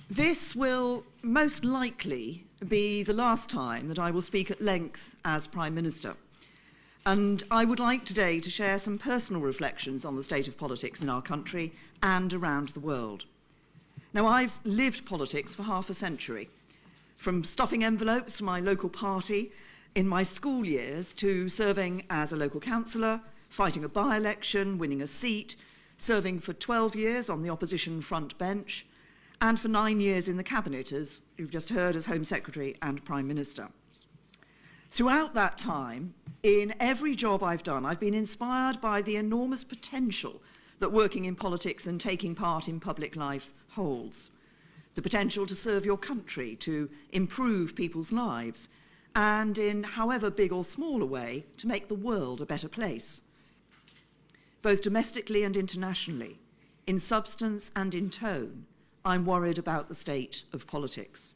This will most likely be the last time that I will speak at length as Prime Minister. And I would like today to share some personal reflections on the state of politics in our country and around the world. Now, I've lived politics for half a century, from stuffing envelopes to my local party in my school years to serving as a local councillor, fighting a by-election, winning a seat, serving for 12 years on the opposition front bench, and for 9 years in the Cabinet, as you've just heard, as Home Secretary and Prime Minister. Throughout that time, in every job I've done, I've been inspired by the enormous potential that working in politics and taking part in public life holds. The potential to serve your country, to improve people's lives, and in however big or small a way, to make the world a better place. Both domestically and internationally, in substance and in tone, I'm worried about the state of politics.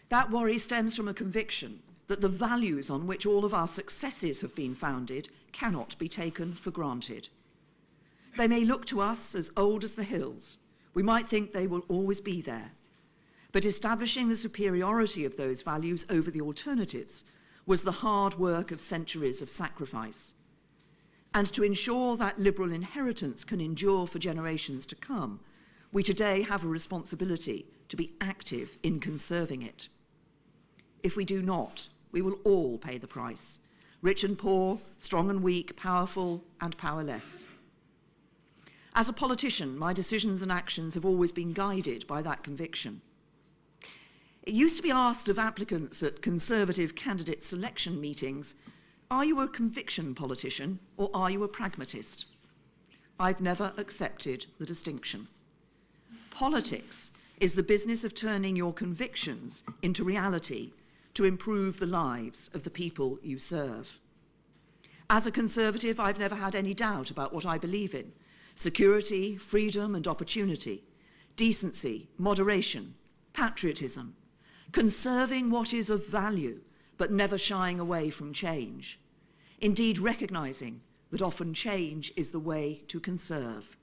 That worry stems from a conviction that the values on which all of our successes have been founded cannot be taken for granted. They may look to us as old as the hills. We might think they will always be there. But establishing the superiority of those values over the alternatives was the hard work of centuries of sacrifice. And to ensure that liberal inheritance can endure for generations to come, we today have a responsibility to be active in conserving it. If we do not, we will all pay the price, rich and poor, strong and weak, powerful and powerless. As a politician, my decisions and actions have always been guided by that conviction. It used to be asked of applicants at Conservative candidate selection meetings, are you a conviction politician or are you a pragmatist? I've never accepted the distinction. Politics is the business of turning your convictions into reality to improve the lives of the people you serve. As a Conservative, I've never had any doubt about what I believe in: security, freedom and opportunity, decency, moderation, patriotism, conserving what is of value, but never shying away from change. Indeed, recognising that often change is the way to conserve.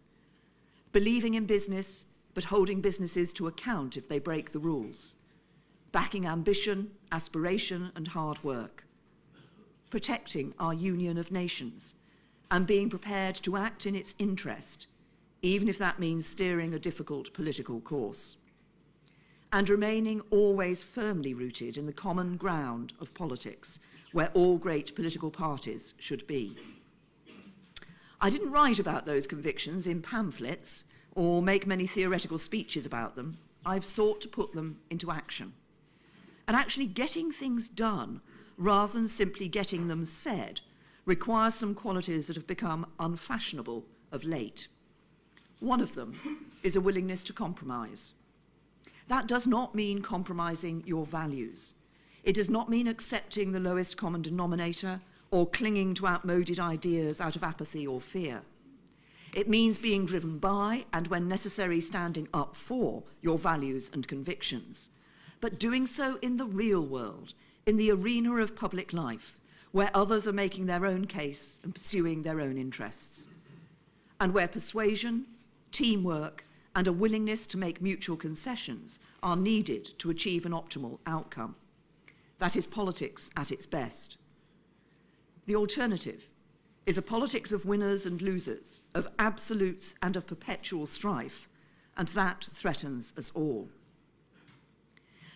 Believing in business, but holding businesses to account if they break the rules. Backing ambition, aspiration and hard work. Protecting our union of nations and being prepared to act in its interest, even if that means steering a difficult political course. And remaining always firmly rooted in the common ground of politics, where all great political parties should be. I didn't write about those convictions in pamphlets or make many theoretical speeches about them. I've sought to put them into action. And actually getting things done, rather than simply getting them said, requires some qualities that have become unfashionable of late. One of them is a willingness to compromise. That does not mean compromising your values. It does not mean accepting the lowest common denominator or clinging to outmoded ideas out of apathy or fear. It means being driven by, and when necessary, standing up for your values and convictions, but doing so in the real world, in the arena of public life, where others are making their own case and pursuing their own interests, and where persuasion, teamwork, and a willingness to make mutual concessions are needed to achieve an optimal outcome. That is politics at its best. The alternative is a politics of winners and losers, of absolutes and of perpetual strife, and that threatens us all.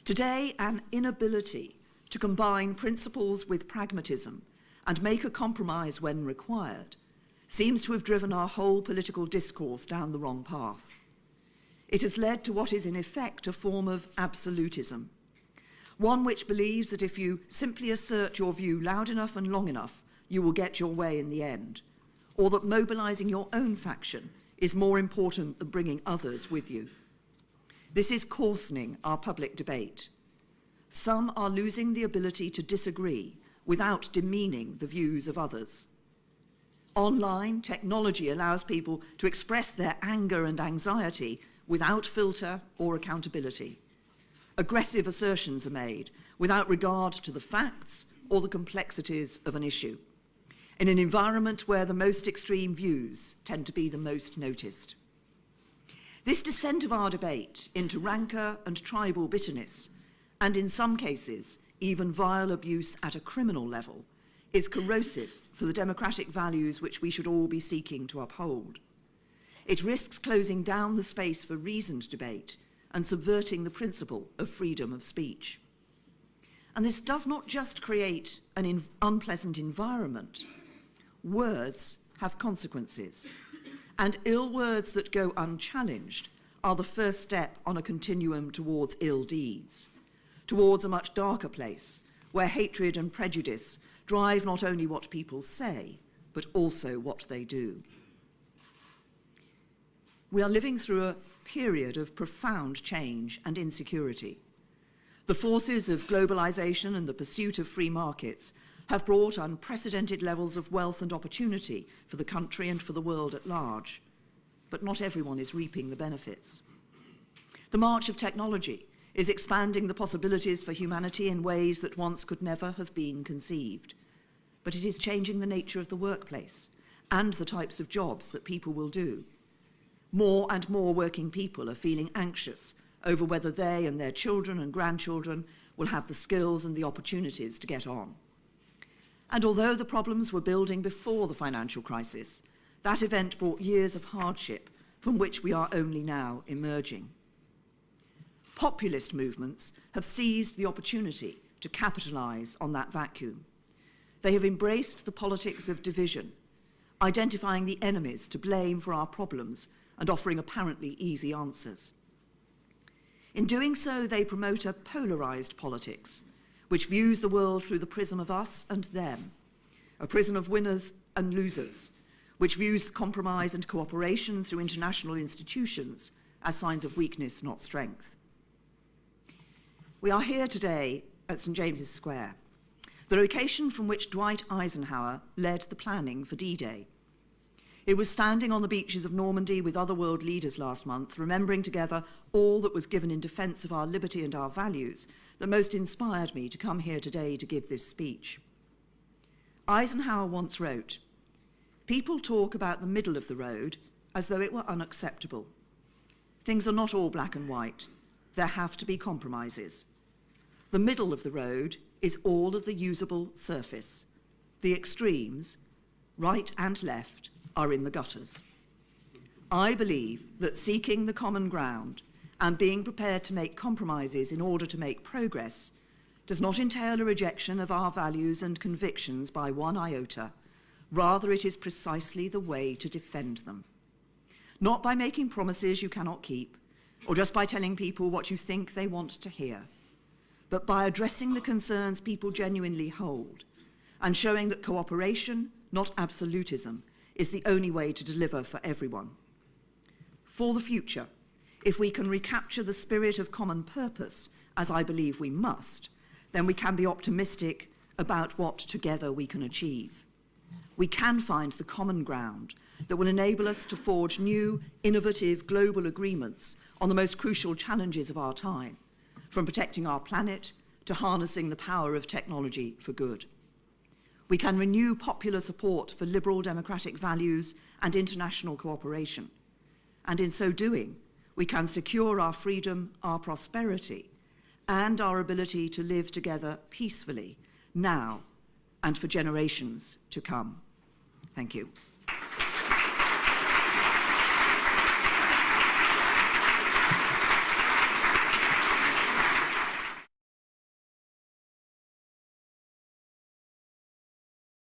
Today, an inability to combine principles with pragmatism and make a compromise when required seems to have driven our whole political discourse down the wrong path. It has led to what is in effect a form of absolutism, one which believes that if you simply assert your view loud enough and long enough, you will get your way in the end, or that mobilizing your own faction is more important than bringing others with you. This is coarsening our public debate. Some are losing the ability to disagree without demeaning the views of others. Online technology allows people to express their anger and anxiety without filter or accountability. Aggressive assertions are made without regard to the facts or the complexities of an issue, in an environment where the most extreme views tend to be the most noticed. This descent of our debate into rancour and tribal bitterness, and in some cases, even vile abuse at a criminal level, is corrosive for the democratic values which we should all be seeking to uphold. It risks closing down the space for reasoned debate and subverting the principle of freedom of speech. And this does not just create an unpleasant environment. Words have consequences, and ill words that go unchallenged are the first step on a continuum towards ill deeds, towards a much darker place where hatred and prejudice drive not only what people say, but also what they do. We are living through a period of profound change and insecurity. The forces of globalization and the pursuit of free markets have brought unprecedented levels of wealth and opportunity for the country and for the world at large, but not everyone is reaping the benefits. The march of technology is expanding the possibilities for humanity in ways that once could never have been conceived, but it is changing the nature of the workplace and the types of jobs that people will do. More and more working people are feeling anxious over whether they and their children and grandchildren will have the skills and the opportunities to get on. And although the problems were building before the financial crisis, that event brought years of hardship from which we are only now emerging. Populist movements have seized the opportunity to capitalize on that vacuum. They have embraced the politics of division, identifying the enemies to blame for our problems and offering apparently easy answers. In doing so, they promote a polarized politics, which views the world through the prism of us and them, a prism of winners and losers, which views compromise and cooperation through international institutions as signs of weakness, not strength. We are here today at St. James's Square, the location from which Dwight Eisenhower led the planning for D-Day. It was standing on the beaches of Normandy with other world leaders last month, remembering together all that was given in defence of our liberty and our values, that most inspired me to come here today to give this speech. Eisenhower once wrote, "People talk about the middle of the road as though it were unacceptable. Things are not all black and white. There have to be compromises. The middle of the road is all of the usable surface. The extremes, right and left, are in the gutters." I believe that seeking the common ground and being prepared to make compromises in order to make progress does not entail a rejection of our values and convictions by one iota. Rather, it is precisely the way to defend them. Not by making promises you cannot keep, or just by telling people what you think they want to hear, but by addressing the concerns people genuinely hold and showing that cooperation, not absolutism, is the only way to deliver for everyone. For the future, if we can recapture the spirit of common purpose, as I believe we must, then we can be optimistic about what together we can achieve. We can find the common ground that will enable us to forge new, innovative global agreements on the most crucial challenges of our time, from protecting our planet to harnessing the power of technology for good. We can renew popular support for liberal democratic values and international cooperation. And in so doing, we can secure our freedom, our prosperity, and our ability to live together peacefully now and for generations to come. Thank you.